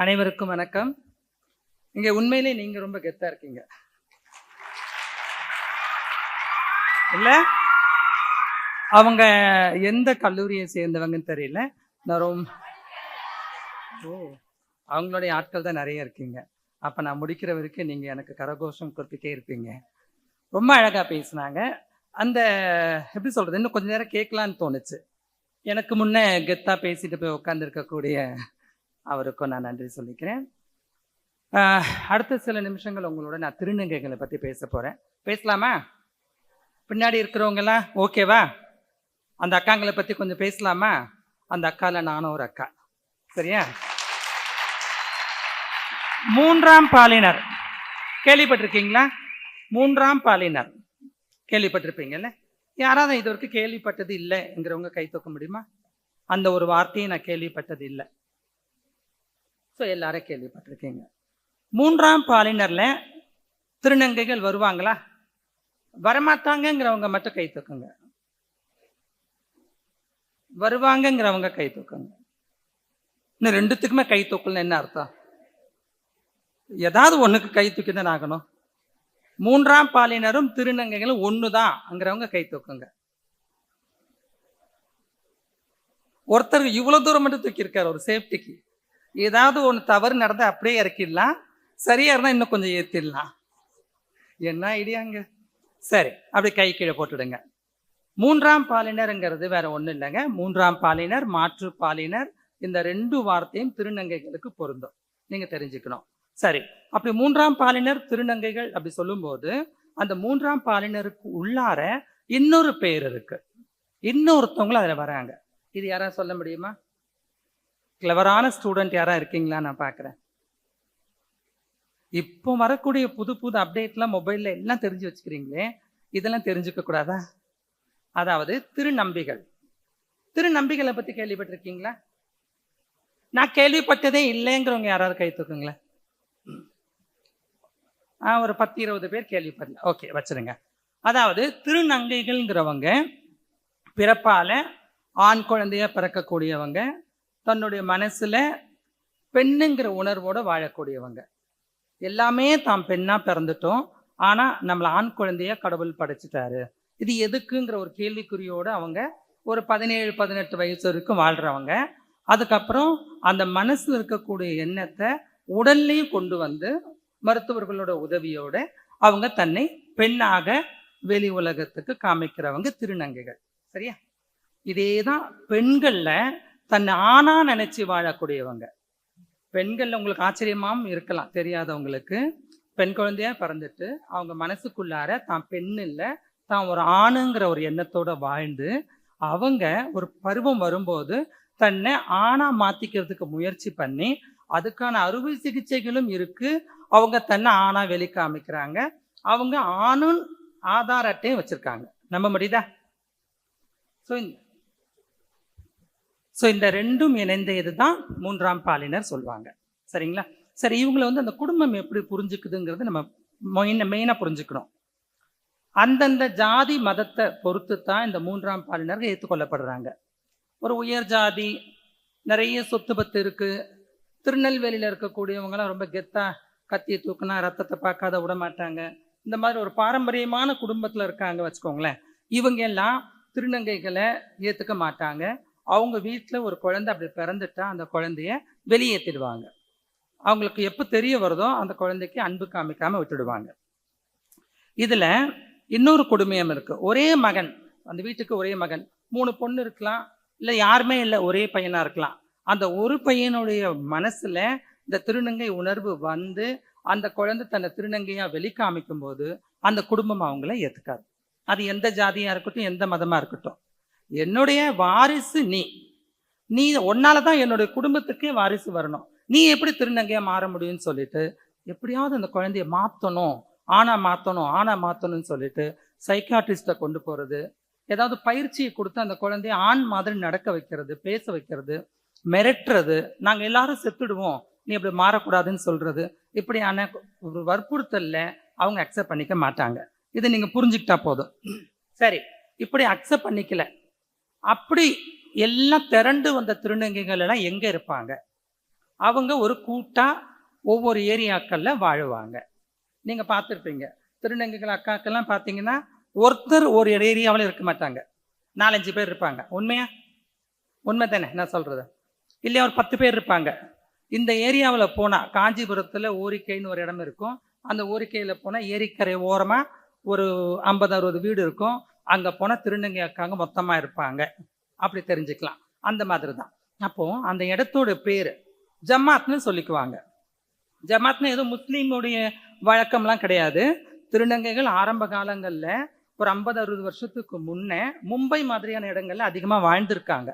அனைவருக்கும் வணக்கம். இங்க உண்மையிலே நீங்க ரொம்ப கெத்தா இருக்கீங்க இல்ல? அவங்க எந்த கல்லூரியை சேர்ந்தவங்கன்னு தெரியல. நான் ரொம்ப அவங்களுடைய ஆட்கள் தான் நிறைய இருக்கீங்க. அப்ப நான் முடிக்கிற வரைக்கும் நீங்க எனக்கு கரகோஷம் கொடுத்துட்டே இருப்பீங்க. ரொம்ப அழகா பேசினாங்க. அந்த எப்படி சொல்றது, இன்னும் கொஞ்ச நேரம் கேட்கலான்னு தோணுச்சு. எனக்கு முன்ன கெத்தா பேசிட்டு போய் உட்கார்ந்து இருக்கக்கூடிய அவருக்கும் நான் நன்றி சொல்லிக்கிறேன். அடுத்த சில நிமிஷங்கள் உங்களோட நான் திருநங்கைகளை பற்றி பேச போகிறேன். பேசலாமா? பின்னாடி இருக்கிறவங்கலாம் ஓகேவா? அந்த அக்காங்களை பற்றி கொஞ்சம் பேசலாமா? அந்த அக்காவில் நானும் ஒரு அக்கா, சரியா? மூன்றாம் பாலினர் கேள்விப்பட்டிருக்கீங்களா? மூன்றாம் பாலினர் கேள்விப்பட்டிருப்பீங்கல்ல? யாராவது இது வரைக்கும் கேள்விப்பட்டது இல்லைங்கிறவங்க கை தூக்க முடியுமா? அந்த ஒரு வார்த்தையை நான் கேள்விப்பட்டது இல்லை. ஸோ எல்லாரும் கேள்விப்பட்டிருக்கீங்க. மூன்றாம் பாலினர்ல திருநங்கைகள் வருவாங்களா? வரமாட்டாங்கிறவங்க மட்டும் கை தூக்குங்க. வருவாங்கிறவங்க கை தூக்குங்க. இன்னும் ரெண்டுத்துக்குமே கை தூக்கலன்னு என்ன அர்த்தம்? ஏதாவது ஒண்ணுக்கு கை தூக்கி தான் ஆகணும். மூன்றாம் பாலினரும் திருநங்கைகளும் ஒண்ணுதான்ங்கிறவங்க கை தூக்குங்க. ஒருத்தர் இவ்வளவு தூரம் மட்டும் தூக்கி இருக்காரு ஒரு சேஃப்டிக்கு. ஏதாவது ஒன்று தவறு நடந்தா அப்படியே இறக்கிடலாம், சரியா இருந்தா இன்னும் கொஞ்சம் ஏற்றிடலாம். என்ன ஐடியாங்க? சரி, அப்படி கை கீழே போட்டுடுங்க. மூன்றாம் பாலினருங்கிறது வேற ஒன்றும் இல்லைங்க. மூன்றாம் பாலினர், மாற்று பாலினர், இந்த ரெண்டு வார்த்தையும் திருநங்கைகளுக்கு பொருந்தும், நீங்க தெரிஞ்சுக்கணும். சரி, அப்படி மூன்றாம் பாலினர் திருநங்கைகள் அப்படி சொல்லும்போது அந்த மூன்றாம் பாலினருக்கு உள்ளார இன்னொரு பெயர் இருக்கு. இன்னொருத்தவங்களும் அதில் வராங்க. இது யாராவது சொல்ல முடியுமா? கிளவரான ஸ்டூடெண்ட் யாரா இருக்கீங்களா? நான் பார்க்குறேன். இப்போ வரக்கூடிய புது புது அப்டேட்லாம் மொபைலில் எல்லாம் தெரிஞ்சு வச்சுக்கிறீங்களே, இதெல்லாம் தெரிஞ்சுக்க கூடாதா? அதாவது திருநம்பிகள். திருநம்பிகளை பற்றி கேள்விப்பட்டிருக்கீங்களா? நான் கேள்விப்பட்டதே இல்லைங்கிறவங்க யாராவது கை தூக்குங்களேன். ஒரு 10-20 பேர் கேள்விப்படல. ஓகே, வச்சிருங்க. அதாவது திருநங்கைகள்ங்கிறவங்க பிறப்பால ஆண் குழந்தைய பிறக்கக்கூடியவங்க, தன்னுடைய மனசுல பெண்ணுங்கிற உணர்வோட வாழக்கூடியவங்க. எல்லாமே தாம் பெண்ணா பிறந்துட்டோம், ஆனா நம்மள ஆண் குழந்தைய கடவுள் படைச்சிட்டாரு. இது எதுக்குங்கிற ஒரு கேள்விக்குறியோட அவங்க ஒரு 17-18 வயசு வரைக்கும் வாழ்றவங்க. அதுக்கப்புறம் அந்த மனசுல இருக்கக்கூடிய எண்ணத்தை உடல்லையும் கொண்டு வந்து மருத்துவர்களோட உதவியோட அவங்க தன்னை பெண்ணாக வெளி உலகத்துக்கு காமிக்கிறவங்க திருநங்கைகள், சரியா? இதேதான் பெண்கள்ல தன்னை ஆணா நினைச்சு வாழக்கூடியவங்க. பெண்கள்ல உங்களுக்கு ஆச்சரியமாவும் இருக்கலாம் தெரியாதவங்களுக்கு. பெண் குழந்தையா பிறந்துட்டு அவங்க மனசுக்குள்ளார தான் பெண் இல்லை, தான் ஒரு ஆணுங்கிற ஒரு எண்ணத்தோட வாழ்ந்து அவங்க ஒரு பருவம் வரும்போது தன்னை ஆணா மாத்திக்கிறதுக்கு முயற்சி பண்ணி அதுக்கான அறுவை சிகிச்சைகளும் இருக்கு. அவங்க தன்னை ஆணா வெளி காமிக்கிறாங்க. அவங்க ஆணுன் ஆதார் அட்டையும் வச்சிருக்காங்க. நம்ப முடியுதா? ஸோ இந்த ரெண்டும் இணைந்த இதுதான் மூன்றாம் பாலினர் சொல்லுவாங்க, சரிங்களா? சரி, இவங்களை வந்து அந்த குடும்பம் எப்படி புரிஞ்சுக்குதுங்கிறது நம்ம மெயினாக புரிஞ்சுக்கணும். அந்தந்த ஜாதி மதத்தை பொறுத்து தான் இந்த மூன்றாம் பாலினர்கள் ஏற்றுக்கொள்ளப்படுறாங்க. ஒரு உயர் ஜாதி, நிறைய சொத்து பத்து இருக்கு, திருநெல்வேலியில் இருக்கக்கூடியவங்களாம் ரொம்ப கெத்தா கத்தியை தூக்குனா ரத்தத்தை பார்க்காத விட மாட்டாங்க. இந்த மாதிரி ஒரு பாரம்பரியமான குடும்பத்தில் இருக்காங்க வச்சுக்கோங்களேன். இவங்க எல்லாம் திருநங்கைகளை ஏற்றுக்க மாட்டாங்க. அவங்க வீட்டில் ஒரு குழந்தை அப்படி பிறந்துட்டா அந்த குழந்தைய வெளியேற்றிடுவாங்க. அவங்களுக்கு எப்போ தெரிய வருதோ அந்த குழந்தைக்கு அன்பு காமிக்காம விட்டுடுவாங்க. இதில் இன்னொரு கொடுமையும் இருக்கு. ஒரே மகன், அந்த வீட்டுக்கு ஒரே மகன், 3 பொண்ணு இருக்கலாம், இல்லை யாருமே இல்லை, ஒரே பையனா இருக்கலாம். அந்த ஒரு பையனுடைய மனசுல இந்த திருநங்கை உணர்வு வந்து அந்த குழந்தை தன்னை திருநங்கையா வெளிக்காமிக்கும் போது அந்த குடும்பம் அவங்கள ஏத்துக்காது. அது எந்த ஜாதியா இருக்கட்டும், எந்த மதமா இருக்கட்டும். என்னுடைய வாரிசு நீ ஒன்னாலதான் என்னுடைய குடும்பத்துக்கே வாரிசு வரணும், நீ எப்படி திருநங்கையா மாற முடியும்னு சொல்லிட்டு எப்படியாவது அந்த குழந்தைய மாத்தணும், ஆனா மாத்தணும்னு சொல்லிட்டு சைக்காட்ரிஸ்ட கொண்டு போறது, ஏதாவது பயிற்சியை கொடுத்து அந்த குழந்தைய ஆண் மாதிரி நடக்க வைக்கிறது, பேச வைக்கிறது, மிரட்டுறது, நாங்க எல்லாரும் செத்துடுவோம் நீ அப்படி மாறக்கூடாதுன்னு சொல்றது, இப்படியான ஒரு வற்புறுத்தல்ல அவங்க அக்செப்ட் பண்ணிக்க மாட்டாங்க. இதை நீங்க புரிஞ்சுக்கிட்டா போதும். சரி, இப்படி அக்செப்ட் பண்ணிக்கல, அப்படி எல்லாம் திரண்டு வந்த திருநங்கைகள் எல்லாம் எங்க இருப்பாங்க? அவங்க ஒரு கூட்டா ஒவ்வொரு ஏரியாக்கள்ல வாழுவாங்க. நீங்க பார்த்துருப்பீங்க. திருநங்கைகள் அக்காக்கெல்லாம் பார்த்தீங்கன்னா, ஒருத்தர் ஒரு ஏரியாவில் இருக்க மாட்டாங்க. 4, 5 பேர் இருப்பாங்க. உண்மையா? உண்மை தானே நான் சொல்றது? இல்லையா ஒரு 10 பேர் இருப்பாங்க. இந்த ஏரியாவில் போனா காஞ்சிபுரத்தில் ஓரிக்கைன்னு ஒரு இடம் இருக்கும். அந்த ஓரிக்கையில் போனால் ஏரிக்கரை ஓரமாக ஒரு 50, 60 வீடு இருக்கும். அங்கே போனால் திருநங்கை அக்காங்க மொத்தமாக இருப்பாங்க. அப்படி தெரிஞ்சுக்கலாம். அந்த மாதிரி தான். அப்போ அந்த இடத்தோட பேர் ஜமாத்னு சொல்லிக்குவாங்க. ஜமாத்னு ஏதோ முஸ்லீமுடைய வழக்கம்லாம் கிடையாது. திருநங்கைகள் ஆரம்ப காலங்களில் ஒரு 50, 60 வருஷத்துக்கு முன்னே மும்பை மாதிரியான இடங்கள்ல அதிகமாக வாழ்ந்திருக்காங்க.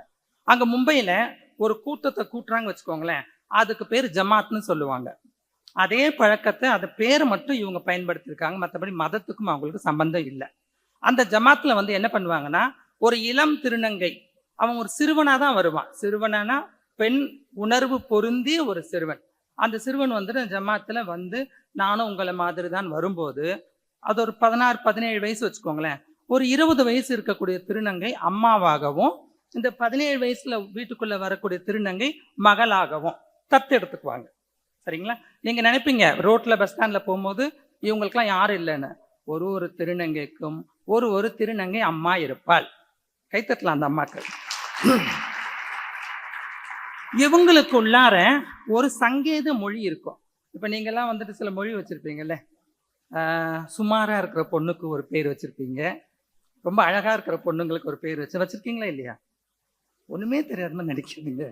அங்கே மும்பையில் ஒரு கூட்டத்தை கூட்டுறாங்க வச்சுக்கோங்களேன், அதுக்கு பேர் ஜமாத்னு சொல்லுவாங்க. அதே பழக்கத்தை அந்த பேரை மட்டும் இவங்க பயன்படுத்தியிருக்காங்க. மற்றபடி மதத்துக்கும் அவங்களுக்கு சம்பந்தம் இல்லை. அந்த ஜமாத்தில் வந்து என்ன பண்ணுவாங்கன்னா, ஒரு இளம் திருநங்கை அவன் ஒரு சிறுவனாக தான் வருவான். சிறுவனானா பெண் உணர்வு பொருந்திய ஒரு சிறுவன். அந்த சிறுவன் வந்து ஜமாத்தில் வந்து நானும் உங்களை மாதிரி தான் வரும்போது, அது ஒரு 16, 17 வயசு வச்சுக்கோங்களேன். ஒரு 20 வயசு இருக்கக்கூடிய திருநங்கை அம்மாவாகவும், இந்த 17 வயசுல வீட்டுக்குள்ள வரக்கூடிய திருநங்கை மகளாகவும் தத்தெடுத்துக்குவாங்க. சரிங்களா? நீங்க நினைப்பீங்க ரோட்ல பஸ் ஸ்டாண்ட்ல போகும்போது இவங்களுக்கெல்லாம் யாரும் இல்லைன்னு. ஒரு திருநங்கைக்கும் ஒரு திருநங்கை அம்மா இருப்பாள். கைத்தட்டலாம் அந்த அம்மாக்கள். இவங்களுக்குள்ளார ஒரு சங்கேத மொழி இருக்கும். இப்ப நீங்கெல்லாம் வந்துட்டு சில மொழி வச்சிருப்பீங்கல்ல. சுமாரா இருக்கிற பொண்ணுக்கு ஒரு பேர் வச்சிருப்பீங்க. ரொம்ப அழகா இருக்கிற பொண்ணுங்களுக்கு ஒரு பேர் வச்சிருக்கீங்களா இல்லையா? ஒண்ணுமே தெரியாத மாதிரி நடிக்கிறீங்க.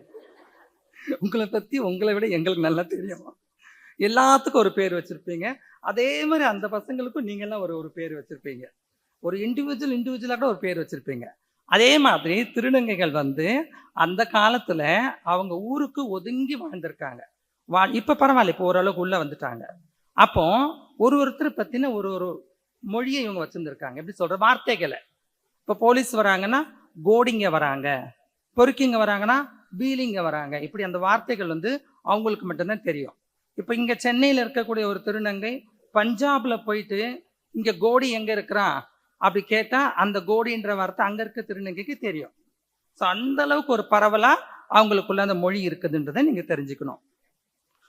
உங்களை பத்தி உங்களை விட எங்களுக்கு நல்லா தெரியும். எல்லாத்துக்கும் ஒரு பேர் வச்சிருப்பீங்க. அதே மாதிரி அந்த பசங்களுக்கும் நீங்கெல்லாம் ஒரு பேர் வச்சிருப்பீங்க. ஒரு இண்டிவிஜுவலா கூட ஒரு பேர் வச்சிருப்பீங்க. அதே மாதிரி திருநங்கைகள் வந்து அந்த காலத்துல அவங்க ஊருக்கு ஒதுங்கி வாழ்ந்திருக்காங்க. இப்ப பரவாயில்ல, இப்போ ஓரளவுக்கு உள்ள வந்துட்டாங்க. அப்போ ஒருத்தர் பத்தின ஒரு மொழியை இவங்க வச்சிருந்திருக்காங்க. எப்படி சொல்ற வார்த்தைகளை. இப்போ போலீஸ் வராங்கன்னா கோடிங்க வராங்க, பொறுக்கிங்க வராங்கன்னா பீலிங்க வராங்க. இப்படி அந்த வார்த்தைகள் வந்து அவங்களுக்கு மட்டும்தான் தெரியும். இப்போ இங்க சென்னையில இருக்கக்கூடிய ஒரு திருநங்கை பஞ்சாப்ல போயிட்டு இங்க கோடி எங்க இருக்கிறான் அப்படி கேட்டா அந்த கோடின்ற வார்த்தை அங்க இருக்க திருநங்கைக்கு தெரியும். ஸோ அந்த அளவுக்கு ஒரு பரவலா அவங்களுக்குள்ள அந்த மொழி இருக்குதுன்றதை நீங்க தெரிஞ்சுக்கணும்.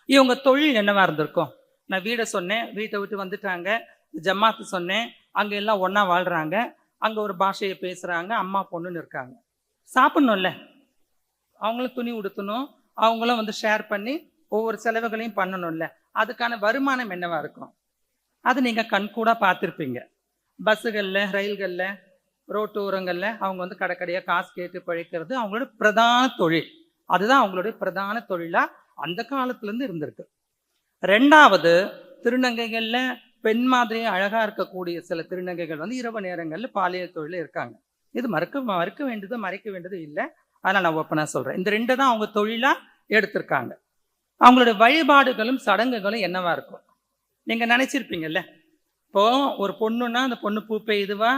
இவங்க தொழில் என்னவா இருந்திருக்கும்? நான் வீடை சொன்னேன், வீட்டை விட்டு வந்துட்டாங்க. ஜமாத்து சொன்னேன், அங்க எல்லாம் ஒன்னா வாழ்றாங்க. அங்க ஒரு பாஷையை பேசுறாங்க, அம்மா பொண்ணுன்னு இருக்காங்க. சாப்பிடணும்ல, அவங்களும் துணி உடுத்தணும், அவங்களும் வந்து ஷேர் பண்ணி ஒவ்வொரு செலவுகளையும் பண்ணணும்ல. அதுக்கான வருமானம் என்னவா இருக்கும்? அது நீங்க கண்கூடா பார்த்துருப்பீங்க. பஸ்ஸுகள்ல, ரயில்கள்ல, ரோட்டு ஓரங்கள்ல அவங்க வந்து கடைக்கடையாக காசு கேட்டு பழைக்கிறது அவங்களோட பிரதான தொழில். அதுதான் அவங்களுடைய பிரதான தொழிலா அந்த காலத்துல இருந்து இருந்திருக்கு. ரெண்டாவது, திருநங்கைகள்ல பெண் மாதிரியே அழகா இருக்கக்கூடிய சில திருநங்கைகள் வந்து இரவு நேரங்கள்ல பாலியல் தொழில இருக்காங்க. இது மறுக்க வேண்டியது மறைக்க வேண்டியது இல்லை. அதனால நான் ஓப்பனா சொல்றேன். இந்த 2 தான் அவங்க தொழிலா எடுத்திருக்காங்க. அவங்களுடைய வழிபாடுகளும் சடங்குகளும் என்னவா இருக்கும்? நீங்க நினைச்சிருப்பீங்கல்ல, இப்போ ஒரு பொண்ணுன்னா அந்த பொண்ணு பூ பெய்துவா,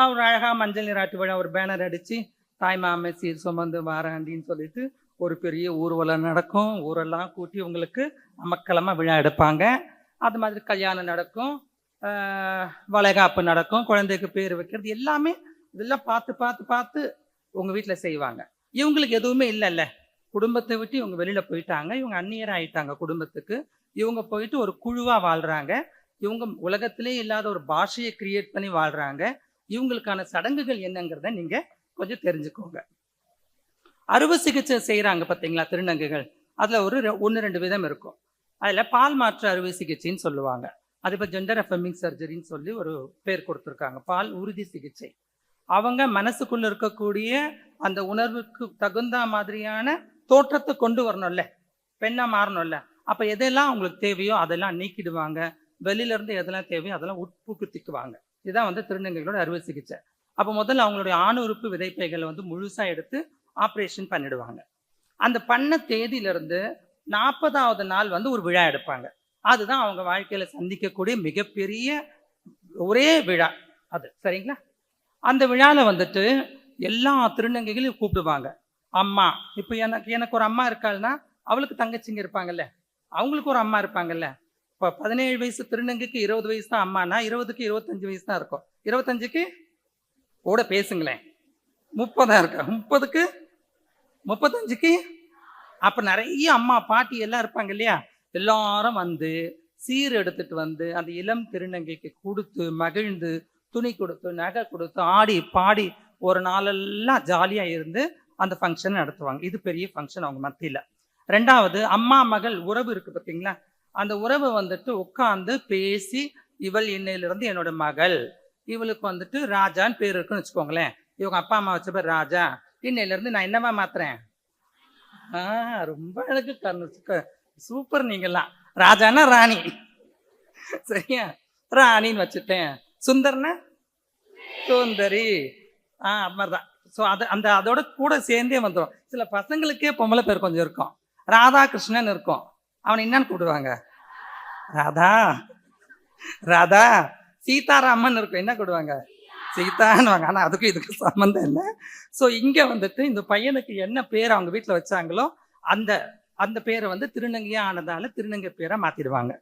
அவர் அழகா மஞ்சள் நீராட்டு விழா ஒரு பேனர் அடிச்சு தாய்மாமே சீர் சுமந்து வாராண்டின்னு சொல்லிட்டு ஒரு பெரிய ஊர்வலம் நடக்கும். ஊரெல்லாம் கூட்டி உங்களுக்கு அமக்கலமாக விழா எடுப்பாங்க. அது மாதிரி கல்யாணம் நடக்கும், வளைகாப்பு நடக்கும், குழந்தைக்கு பேர் வைக்கிறது எல்லாமே இதெல்லாம் பார்த்து பார்த்து பார்த்து உங்கள் வீட்டில் செய்வாங்க. இவங்களுக்கு எதுவுமே இல்லைல்ல. குடும்பத்தை விட்டு இவங்க வெளியில் போயிட்டாங்க. இவங்க அந்நியர் ஆயிட்டாங்க குடும்பத்துக்கு. இவங்க போயிட்டு ஒரு குழுவாக வாழ்கிறாங்க. இவங்க உலகத்திலே இல்லாத ஒரு பாஷையை கிரியேட் பண்ணி வாழ்கிறாங்க. இவங்களுக்கான சடங்குகள் என்னங்கிறத நீங்கள் கொஞ்சம் தெரிஞ்சுக்கோங்க. அறுவை சிகிச்சை செய்கிறாங்க பார்த்தீங்களா திருநங்கைகள், அதில் ஒரு 1-2 விதம் இருக்கும். அதில் பால் மாற்று அறுவை சிகிச்சைன்னு சொல்லுவாங்க. அது இப்போ ஜெண்டர் அஃபர்மிங் சர்ஜரின்னு சொல்லி ஒரு பேர் கொடுத்துருக்காங்க. பால் உறுதி சிகிச்சை. அவங்க மனசுக்குள்ள இருக்கக்கூடிய அந்த உணர்வுக்கு தகுந்த மாதிரியான தோற்றத்தை கொண்டு வரணும்ல, பெண்ணா மாறணும்ல. அப்போ எதெல்லாம் அவங்களுக்கு தேவையோ அதெல்லாம் நீக்கிடுவாங்க. வெளியிலேருந்து எதெல்லாம் தேவையோ அதெல்லாம் உட்புகுத்திக்குவாங்க. இதுதான் வந்து திருநங்கைகளோட அறுவை சிகிச்சை. அப்போ முதல்ல அவங்களுடைய ஆணுறுப்பு விதைப்பைகளை வந்து முழுசாக எடுத்து ஆப்ரேஷன் பண்ணிடுவாங்க. அந்த பண்ண தேதியிலிருந்து 40வது நாள் வந்து ஒரு விழா எடுப்பாங்க. அதுதான் அவங்க வாழ்க்கையில சந்திக்கக்கூடிய மிகப்பெரிய ஒரே விழா அது. சரிங்களா? அந்த விழாவில் வந்துட்டு எல்லா திருநங்கைகளையும் கூப்பிடுவாங்க. அம்மா, இப்போ எனக்கு ஒரு அம்மா இருக்காள்னா அவளுக்கு தங்கச்சிங்க இருப்பாங்கல்ல, அவங்களுக்கு ஒரு அம்மா இருப்பாங்கல்ல. இப்போ 17 வயசு திருநங்கைக்கு 20 வயசு தான் அம்மானா 20க்கு 25 வயசு தான் இருக்கும். 25க்கு கூட பேசுங்களேன் 30 தான் இருக்கா, 30க்கு 35க்கு அப்ப நிறைய அம்மா பாட்டி எல்லாம் இருப்பாங்க இல்லையா, எல்லாரும் வந்து சீர் எடுத்துட்டு வந்து அந்த இளம் திருநங்கைக்கு கொடுத்து மகிழ்ந்து துணி கொடுத்து நகை கொடுத்து ஆடி பாடி ஒரு நாளெல்லாம் ஜாலியா இருந்து அந்த ஃபங்க்ஷன் நடத்துவாங்க. இது பெரிய ஃபங்க்ஷன் அவங்க மத்தியில. ரெண்டாவது, அம்மா மகள் உறவு இருக்கு பார்த்தீங்களா, அந்த உறவு வந்துட்டு உட்கார்ந்து பேசி, இவள் இன்னையிலிருந்து என்னோட மகள், இவளுக்கு வந்துட்டு ராஜான்னு பேர் இருக்குன்னு வச்சுக்கோங்களேன். இவங்க அப்பா அம்மா வச்ச பேர் ராஜா, இன்னையிலிருந்து நான் என்னவா மாத்துறேன்? ரொம்ப அழகு சூப்பர். நீங்கெல்லாம் ராஜானா ராணி, சரியா, ராணின்னு வச்சுட்டேன். சுந்தர்னா சுந்தரி, அது மாதிரிதான். ஸோ அதோட கூட சேர்ந்தே வந்துடும். சில பசங்களுக்கே பொம்பளை பேர் கொஞ்சம் இருக்கும். ராதாகிருஷ்ணன் இருக்கும், அவனை என்னன்னு கூப்பிடுவாங்க? ராதா. ராதா. சீதாராமன் இருக்கும், என்ன கூடுவாங்க? சீதான்னுவாங்க. ஆனால் அதுக்கும் இதுக்கு சம்மந்தம் இல்லை. ஸோ இங்கே வந்துட்டு இந்த பையனுக்கு என்ன பேர் அவங்க வீட்டில் வச்சாங்களோ அந்த அந்த பேரை வந்து திருநங்கையாக ஆனதால திருநங்கை பேரை மாற்றிடுவாங்க.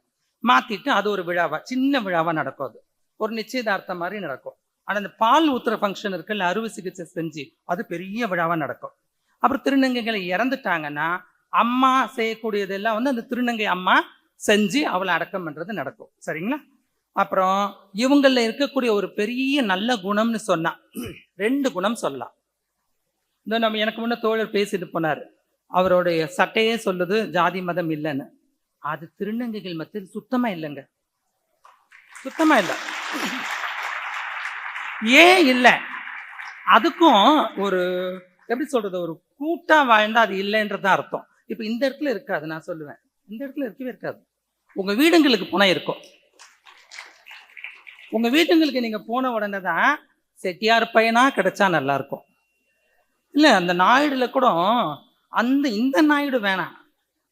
மாற்றிட்டு அது ஒரு விழாவா, சின்ன விழாவாக நடக்கும். அது ஒரு நிச்சயதார்த்தம் மாதிரி நடக்கும். ஆனால் அந்த பால் ஊத்துற ஃபங்க்ஷன் இருக்குல்ல, அறுவை சிகிச்சை செஞ்சு, அது பெரிய விழாவாக நடக்கும். அப்புறம் திருநங்கைகளை இறந்துட்டாங்கன்னா அம்மா செய்யக்கூடியதெல்லாம் வந்து அந்த திருநங்கை அம்மா செஞ்சு அவளை அடக்கம் பண்ணுறது நடக்கும். சரிங்களா? அப்புறம் இவங்களில் இருக்கக்கூடிய ஒரு பெரிய நல்ல குணம்னு சொன்னா 2 குணம் சொல்லலாம். இந்த நம்ம எனக்கு முன்ன தோழர் பேசிட்டு போனார், அவருடைய சட்டையே சொல்லுது ஜாதி மதம் இல்லைன்னு. அது திருநங்கைகள் மத்தியில் சுத்தமா இல்லைங்க, சுத்தமா இல்லை. ஏன் இல்லை? அதுக்கும் ஒரு எப்படி சொல்றது, ஒரு கூட்டா வாழ்ந்தா அது இல்லைன்றதான் அர்த்தம். இப்ப இந்த இடத்துல இருக்காது, நான் சொல்லுவேன், இந்த இடத்துல இருக்கவே இருக்காது. உங்க வீடுங்களுக்கு போனா இருக்கும். உங்க வீட்டுங்களுக்கு நீங்க போன உடனே தான் செட்டியார் பையனா கிடைச்சா நல்லா இருக்கும். இல்ல அந்த நாயுடுல கூட இந்த நாயுடு வேணாம்,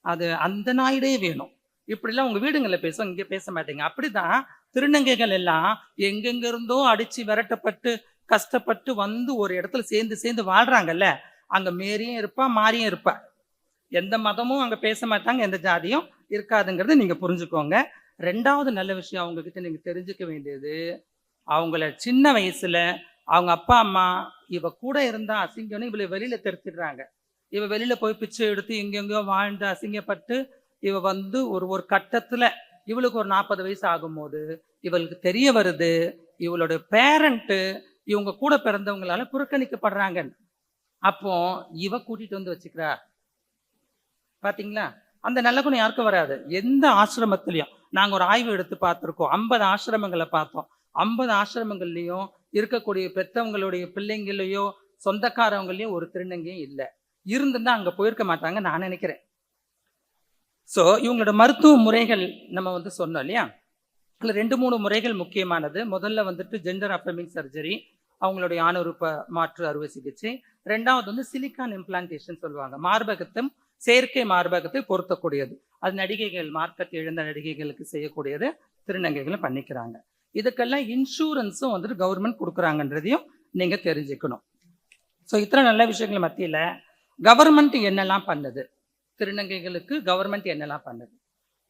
அது அந்த நாயுடே வேணும். இப்படிலாம் உங்க வீடுங்களில் பேசும், இங்க பேச மாட்டீங்க. அப்படிதான் திருநங்கைகள் எல்லாம் எங்கெங்க இருந்தோ அடிச்சு விரட்டப்பட்டு கஷ்டப்பட்டு வந்து ஒரு இடத்துல சேர்ந்து வாழ்றாங்கல்ல, அங்க மேரியும் இருப்பா மாரியும் இருப்பா. எந்த மதமும் அங்க பேச மாட்டாங்க, எந்த ஜாதியும் இருக்காதுங்கிறத நீங்க புரிஞ்சுக்கோங்க. 2வது நல்ல விஷயம் அவங்க கிட்ட நீங்க தெரிஞ்சுக்க வேண்டியது, அவங்கள சின்ன வயசுல அவங்க அப்பா அம்மா இவ கூட இருந்தா அசிங்கம்னு இவளை வெளியில தெரிச்சிடுறாங்க. இவ வெளியில போய் பிச்சை எடுத்து எங்கெங்கயோ வாழ்ந்து அசிங்கப்பட்டு இவ வந்து ஒரு கட்டத்துல இவளுக்கு ஒரு 40 வயசு ஆகும்போது இவளுக்கு தெரிய வருது, இவளோட பேரண்ட்டு இவங்க கூட பிறந்தவங்களால புறக்கணிக்கப்படுறாங்க. அப்போ இவ கூட்டிட்டு வந்து வச்சுக்கிறா. பாத்தீங்களா? அந்த நல்ல குணம் யாருக்கும் வராது. எந்த ஆசிரமத்திலையும் நாங்க ஒரு ஆய்வு எடுத்து பார்த்துருக்கோம். 50 ஆசிரமங்களை பார்த்தோம். 50 ஆசிரமங்கள்லையும் இருக்கக்கூடிய பெற்றவங்களுடைய பிள்ளைங்களையோ சொந்தக்காரவங்களையும் ஒரு திருநங்கையும் இல்லை. இருந்துன்னா அங்க போயிருக்க மாட்டாங்க நான் நினைக்கிறேன். ஸோ இவங்களோட மருத்துவ முறைகள் நம்ம வந்து சொன்னோம் இல்லையா, அதில் 2-3 முறைகள் முக்கியமானது. முதல்ல வந்துட்டு ஜெண்டர் அஃபர்மிங் சர்ஜரி, அவங்களுடைய ஆணுறுப்ப மாற்று அறுவை சிகிச்சை. 2வது வந்து சிலிக்கான் இம்ப்ளான்டேஷன் சொல்லுவாங்க, மார்பகத்தும் செயற்கை மார்பகத்தை பொருத்தக்கூடியது. அது நடிகைகள், மார்க்கெட் இழந்த நடிகைகளுக்கு செய்யக்கூடியது, திருநங்கைகளும் பண்ணிக்கிறாங்க. இதுக்கெல்லாம் இன்சூரன்ஸும் வந்துட்டு கவர்மெண்ட் கொடுக்குறாங்கன்றதையும் நீங்க தெரிஞ்சுக்கணும். ஸோ இத்தனை நல்ல விஷயங்கள் மத்தியில் கவர்மெண்ட் என்னெல்லாம் பண்ணுது, திருநங்கைகளுக்கு கவர்மெண்ட் என்னெல்லாம் பண்ணுது?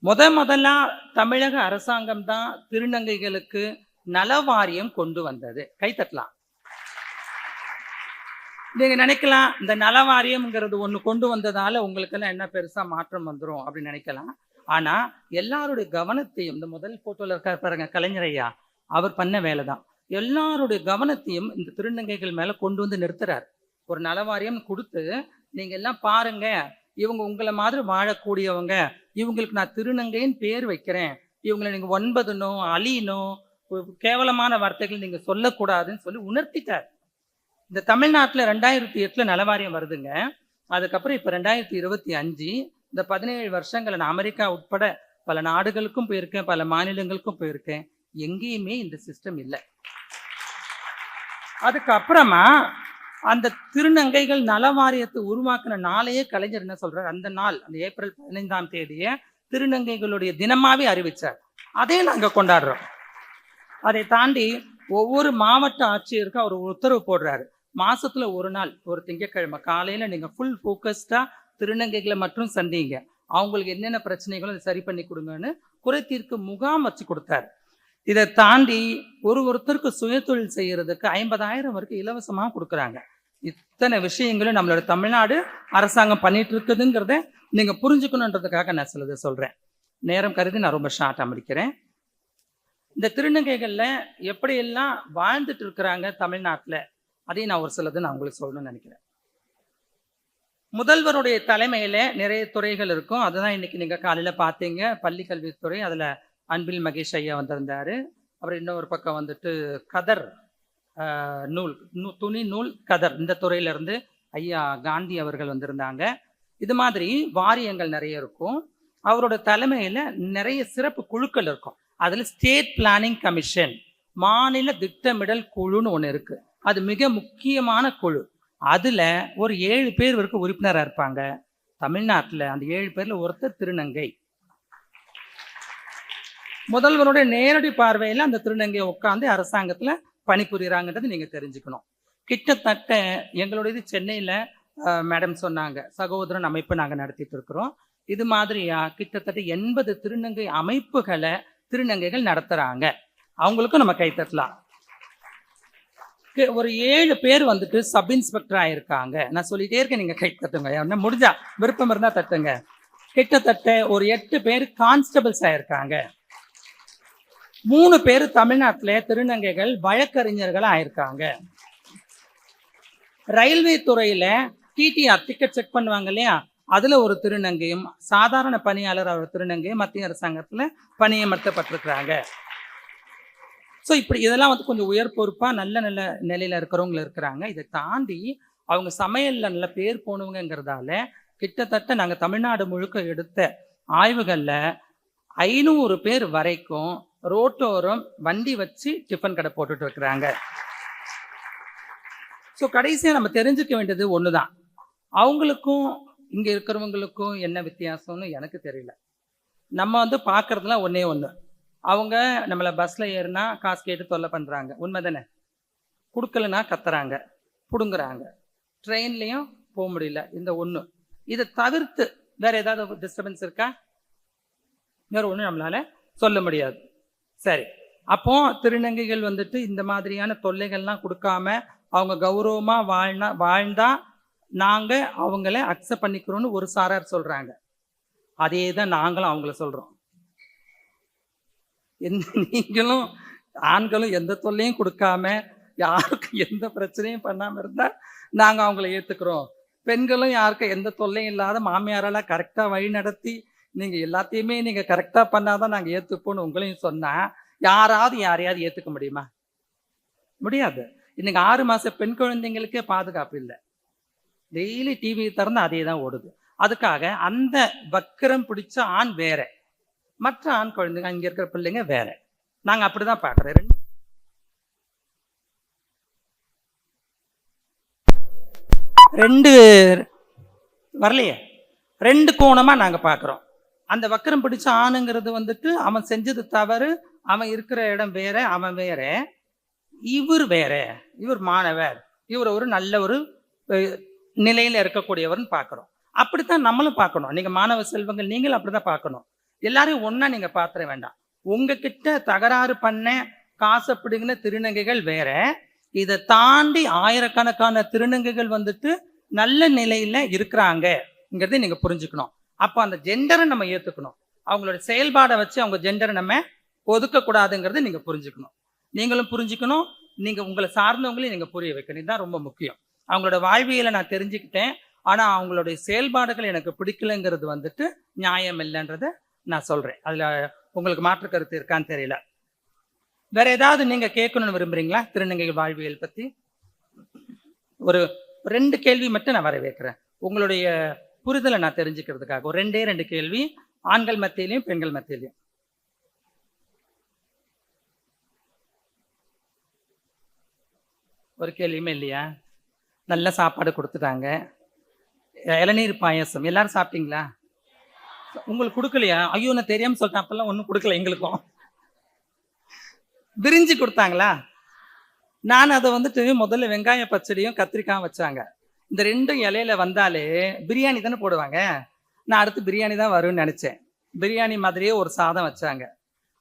முதல்ல தமிழக அரசாங்கம் தான் திருநங்கைகளுக்கு நல வாரியம் கொண்டு வந்தது. கைத்தட்டலாம். நீங்க நினைக்கலாம் இந்த நல வாரியம்ங்கிறது ஒண்ணு கொண்டு வந்ததால உங்களுக்கெல்லாம் என்ன பெருசா மாற்றம் வந்துடும் அப்படின்னு நினைக்கலாம். ஆனா எல்லாருடைய கவனத்தையும், இந்த முதல் போட்டோல இருக்க பாருங்க கலைஞர் ஐயா, அவர் பண்ண வேலை தான். எல்லாருடைய கவனத்தையும் இந்த திருநங்கைகள் மேல கொண்டு வந்து நிறுத்துறாரு. ஒரு நல வாரியம் கொடுத்து நீங்க எல்லாம் பாருங்க, இவங்க உங்களை மாதிரி வாழக்கூடியவங்க, இவங்களுக்கு நான் திருநங்கைன்னு பேர் வைக்கிறேன், இவங்களை நீங்க 9 அலினோ கேவலமான வார்த்தைகள் நீங்க சொல்லக்கூடாதுன்னு சொல்லி உணர்த்திட்டார். இந்த தமிழ்நாட்டில் 2008 நலவாரியம் வருதுங்க. அதுக்கப்புறம் இப்போ 2025, இந்த 17 வருஷங்கள் நான் அமெரிக்கா உட்பட பல நாடுகளுக்கும் போயிருக்கேன், பல மாநிலங்களுக்கும் போயிருக்கேன், எங்கேயுமே இந்த சிஸ்டம் இல்லை. அதுக்கப்புறமா அந்த திருநங்கைகள் நலவாரியத்தை உருவாக்கின நாளையே கலைஞர் என்ன சொல்றாரு, அந்த நாள் அந்த ஏப்ரல் 15ஆம் தேதியை திருநங்கைகளுடைய தினமாவே அறிவிச்சார். அதே நாங்கள் கொண்டாடுறோம். அதை தாண்டி ஒவ்வொரு மாவட்ட ஆட்சியருக்கும் அவர் உத்தரவு போடுறாரு, மாசத்துல ஒரு நாள், ஒரு திங்கட்கிழமை காலையில நீங்க ஃபுல் ஃபோக்கஸ்டா திருநங்கைகளை மட்டும் சந்திங்க, அவங்களுக்கு என்னென்ன பிரச்சனைகளும் அதை சரி பண்ணி கொடுங்கன்னு குறை தீர்க்க முகாம் வச்சு கொடுத்தாரு. இதை தாண்டி ஒருத்தருக்கு சுயதொழில் செய்யறதுக்கு 50,000 வரைக்கும் இலவசமாக கொடுக்குறாங்க. இத்தனை விஷயங்களும் நம்மளோட தமிழ்நாடு அரசாங்கம் பண்ணிட்டு இருக்குதுங்கிறத நீங்க புரிஞ்சுக்கணுன்றதுக்காக நான் சிலது சொல்றேன். நேரம் கருதி நான் ரொம்ப ஷார்ட்டா முடிக்கிறேன். இந்த திருநங்கைகள்ல எப்படியெல்லாம் வாழ்ந்துட்டு இருக்கிறாங்க தமிழ்நாட்டில், அதையும் நான் ஒரு சிலது நான் உங்களுக்கு சொல்லணும்னு நினைக்கிறேன். முதல்வருடைய தலைமையில நிறைய துறைகள் இருக்கும். அதுதான் இன்னைக்கு நீங்க காலையில பார்த்தீங்க. பள்ளி கல்வித்துறை, அதுல அன்பில் மகேஷ் ஐயா வந்திருந்தாரு. அப்புறம் இன்னொரு பக்கம் வந்துட்டு கதர் நூல், துணி நூல் கதர், இந்த துறையில இருந்து ஐயா காந்தி அவர்கள் வந்திருந்தாங்க. இது மாதிரி வாரியங்கள் நிறைய இருக்கும். அவரோட தலைமையில நிறைய சிறப்பு குழுக்கள் இருக்கும். அதுல ஸ்டேட் பிளானிங் கமிஷன், மாநில திட்டமிடல் குழுன்னு ஒண்ணு இருக்கு. அது மிக முக்கியமான குழு. அதுல ஒரு 7 பேர் வரைக்கும் உறுப்பினராக இருப்பாங்க. தமிழ்நாட்டில் அந்த 7 பேர்ல ஒருத்தர் திருநங்கை. முதல்வருடைய நேரடி பார்வையில அந்த திருநங்கை உட்காந்து அரசாங்கத்துல பணிபுரிகிறாங்கன்றது நீங்க தெரிஞ்சுக்கணும். கிட்டத்தட்ட எங்களுடைய சென்னையில மேடம் சொன்னாங்க, சகோதரன் அமைப்பு நாங்க நடத்திட்டு இருக்கிறோம். இது மாதிரியா கிட்டத்தட்ட 80 திருநங்கை அமைப்புகளை திருநங்கைகள் நடத்துறாங்க. அவங்களுக்கும் நம்ம கை தட்டலாம். ஒரு 7 பேர் வந்துட்டு சப் இன்ஸ்பெக்டர் ஆயிருக்காங்க. நான் சொல்லிட்டே இருக்கேன், நீங்க கை தட்டுங்க. என்ன முடிஞ்சா விருப்பம் இருந்தா தட்டுங்க. கிட்டத்தட்ட ஒரு 8 பேர் கான்ஸ்டபிள்ஸ் ஆயிருக்காங்க. 3 பேர் தமிழ்நாட்டில் திருநங்கைகள் வழக்கறிஞர்கள் ஆயிருக்காங்க. ரயில்வே துறையில டிடிஆர் டிக்கெட் செக் பண்ணுவாங்க இல்லையா, அதுல ஒரு திருநங்கையும், சாதாரண பணியாளர் அவர் திருநங்கையும் மத்திய அரசாங்கத்துல பணியமர்த்தப்பட்டிருக்கிறாங்க. ஸோ இப்படி இதெல்லாம் வந்து கொஞ்சம் உயர் பொறுப்பா நல்ல நல்ல நிலையில இருக்கிறவங்க இருக்கிறாங்க. இதை தாண்டி அவங்க சமையல்ல நல்ல பேர் போனவங்கிறதால கிட்டத்தட்ட நாங்க தமிழ்நாடு முழுக்க எடுத்த ஆய்வுகள்ல 500 பேர் வரைக்கும் ரோட்டோரம் வண்டி வச்சு டிஃபன் கடை போட்டுட்டு இருக்கிறாங்க. ஸோ கடைசியா நம்ம தெரிஞ்சுக்க வேண்டியது ஒண்ணுதான், அவங்களுக்கும் இங்க இருக்கிறவங்களுக்கும் என்ன வித்தியாசம்னு எனக்கு தெரியல. நம்ம வந்து பார்க்கறதுலாம் ஒன்னே ஒண்ணு, அவங்க நம்மளை பஸ்ல ஏறினா காசு கேட்டு தொல்லை பண்றாங்க, உண்மைதானே? கொடுக்கலன்னா கத்துறாங்க, புடுங்குறாங்க. ட்ரெயின்லையும் போக முடியல, இந்த ஒண்ணு. இதை தவிர்த்து வேற ஏதாவது டிஸ்டர்பன்ஸ் இருக்கா? வேற ஒண்ணு நம்மளால சொல்ல முடியாது. சரி, அப்போ திருநங்கைகள் வந்துட்டு இந்த மாதிரியான தொல்லைகள்லாம் கொடுக்காம அவங்க கௌரவமா வாழ்ந்தா நாங்க அவங்கள அக்செப்ட் பண்ணிக்கிறோம்னு ஒரு சாரார் சொல்றாங்க. அதே தான் நாங்களும் அவங்கள சொல்றோம். நீங்களும் ஆண்களும் எந்த தொல்லையும் கொடுக்காம யாருக்கும் எந்த பிரச்சனையும் பண்ணாம இருந்தா நாங்க அவங்கள ஏத்துக்கிறோம். பெண்களும் யாருக்கும் எந்த தொல்லையும் இல்லாத மாமியாரெல்லாம் கரெக்டா வழி நடத்தி நீங்க எல்லாத்தையுமே நீங்க கரெக்டா பண்ணாதான் நாங்க ஏத்துப்போம்னு உங்களையும் சொன்னா யாராவது யாரையாவது ஏத்துக்க முடியுமா? முடியாது. இன்னைக்கு 6 மாச பெண் குழந்தைங்களுக்கே பாதுகாப்பு இல்லை. டெய்லி டிவி திறந்து அதே தான் ஓடுது. அதுக்காக அந்த வக்கரம் பிடிச்ச ஆண் வேற, மற்ற ஆண் குழந்தைங்க இங்க இருக்கிற பிள்ளைங்க வேற. நாங்க அப்படிதான் பாக்குறோம். ரெண்டு வரலையே, 2 கோணமா நாங்க பாக்குறோம். அந்த வக்கரம் பிடிச்ச ஆணுங்கிறது வந்துட்டு அவன் செஞ்சது தவறு, அவன் இருக்கிற இடம் வேற, அவன் வேற. இவர் வேற, இவர் மாணவர், இவர் ஒரு நல்ல ஒரு நிலையில இருக்கக்கூடியவர்னு பார்க்கிறோம். அப்படித்தான் நம்மளும் பார்க்கணும். நீங்க மாணவ செல்வங்கள், நீங்களும் அப்படிதான் பார்க்கணும். எல்லாரையும் ஒன்னா நீங்க பாத்திர வேண்டாம். உங்ககிட்ட தகராறு பண்ண காசை பிடிங்கின திருநங்கைகள் வேற, இதை தாண்டி ஆயிரக்கணக்கான திருநங்கைகள் வந்துட்டு நல்ல நிலையில இருக்கிறாங்கிறத நீங்க புரிஞ்சுக்கணும். அப்போ அந்த ஜெண்டரை நம்ம ஏத்துக்கணும். அவங்களோட செயல்பாடை வச்சு அவங்க ஜெண்டரை நம்ம ஒதுக்க கூடாதுங்கிறத நீங்க புரிஞ்சுக்கணும். நீங்களும் புரிஞ்சுக்கணும், நீங்க உங்களை சார்ந்தவங்களையும் நீங்க புரிய வைக்கணும். இதுதான் ரொம்ப முக்கியம். அவங்களோட வாழ்வியலை நான் தெரிஞ்சுக்கிட்டேன், ஆனா அவங்களுடைய செயல்பாடுகள் எனக்கு பிடிக்கலைங்கிறது வந்துட்டு நியாயம் இல்லைன்றத நான் சொல்றேன். அதுல உங்களுக்கு மாற்று கருத்து இருக்கான்னு தெரியல. வேற ஏதாவது நீங்க கேட்கணும்னு விரும்புறீங்களா திருநங்கைகள் வாழ்வியல் பத்தி? ஒரு 2 கேள்வி மட்டும் நான் வரவேற்கிறேன், உங்களுடைய புரிதலை நான் தெரிஞ்சுக்கிறதுக்காக. ஒரு 2 கேள்வி, ஆண்கள் மத்தியிலையும் பெண்கள் மத்தியிலையும். ஒரு கேள்வியுமே இல்லையா? நல்ல சாப்பாடு கொடுத்துட்டாங்க, இளநீர் பாயசம், எல்லாரும் சாப்பிட்டீங்களா? உங்களுக்கு கொடுக்கலையா? ஐயோ நான் தெரியாம சொல்லிட்டேன், அப்பெல்லாம் ஒன்றும் கொடுக்கல எங்களுக்கும். பிரிஞ்சு கொடுத்தாங்களா? நான் அதை வந்துட்டு முதல்ல வெங்காய பச்சடியும் கத்திரிக்காயும் வச்சாங்க. இந்த 2 இலையில வந்தாலே பிரியாணி தானே போடுவாங்க. நான் அடுத்து பிரியாணி தான் வரும்னு நினைச்சேன். பிரியாணி மாதிரியே ஒரு சாதம் வச்சாங்க.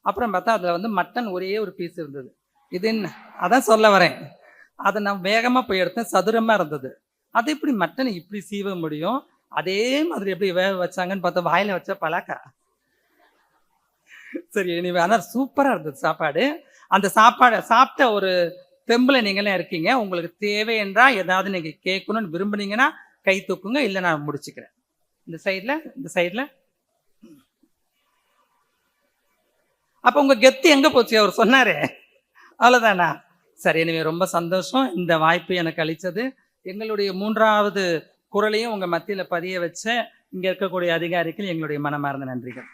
அப்புறம் பார்த்தா அதுல வந்து மட்டன் ஒரே ஒரு பீஸ் இருந்தது. இது என்ன, அதான் சொல்ல வரேன். அதை நான் வேகமா போய் எடுத்தேன், சதுரமா இருந்தது. அது எப்படி மட்டனை இப்படி சீவ முடியும்? அதே மாதிரி எப்படி வேக வச்சாங்கன்னு பார்த்தா வாயில வச்சா பலாக்கா. சரி எனிவே ஆனா சூப்பரா இருந்தது சாப்பாடு. அந்த சாப்பாட சாப்பிட்ட ஒரு தெம்புல நீங்கலாம் இருக்கீங்க. உங்களுக்கு தேவை என்றால் ஏதாவது நீங்க கேட்கணும்னு விரும்புனீங்கன்னா கை தூக்குங்க. இல்ல நான் முடிச்சுக்கிறேன். இந்த சைடுல, இந்த சைடுல. அப்ப உங்க கெத்து எங்க போச்சு? அவர் சொன்னாரே. அவ்வளவுதானா? சரி எனவே ரொம்ப சந்தோஷம். இந்த வாய்ப்பு எனக்கு அளிச்சது. எங்களுடைய 3வது குரலையும் உங்க மத்தியில பதிய வச்ச இங்க இருக்கக்கூடிய அதிகாரிகள் எங்களுடைய மனமார்ந்த நன்றிகள்.